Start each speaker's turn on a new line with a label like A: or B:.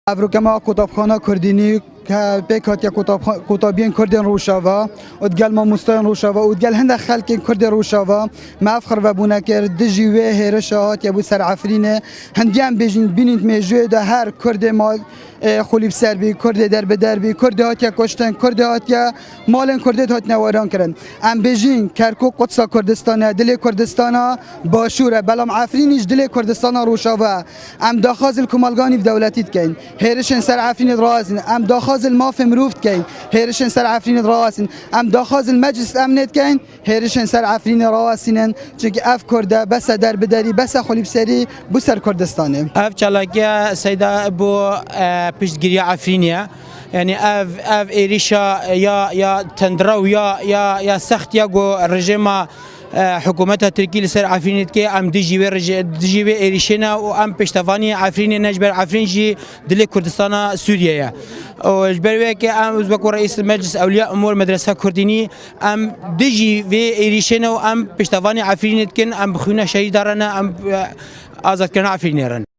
A: افروکما کتابخانه کردینی که بکات یا کتابین کردین روشاوا ودگل ما مستان روشاوا ودگل هند خلق کردین روشاوا ما افخر و بونا کرد دجیوه هرشات یا بو سر عفرینه هندیان بیجین بینید میجوه ده هر کرد مال خلیب سربی کرد در به دربی کرد هات یا کشتن کرد هات یا مالن کرد هات نواران کردن ام بیجین کرکو قدس کردستان دل کردستان باشوره بلام عفرینیش دل کردستان روشاوا ام داخل کمالگانی في دولتی کن هرشن سر عفرین رازن ام داخل الماف مروفت کن هرشن سر عفرین راسن ام داخل المجلس امنیت کن هرشن سر عفرین راسنن چون اف کرده بس در بدری بس خلیب سری بو سر کردستانه
B: اف چلاکی سیدا بو پیشگیری عفرینیه يعني اف إيريشا يا تندرو يا سخت يا جو رجيم حكومتها تركي لسر عفرين كي ام دجي إيريشنا وام بيشتفاني عفرين نجبر عفرين جي دلي كردستان سوريا وجبر كي ام أوزبك رئيس المجلس اولياء امور مدرسه كرديني ام دجي في إيريشنا وام بيشتفاني عفرين كن ام بخونا شهيد دارنا ام ازاد كنا عفرين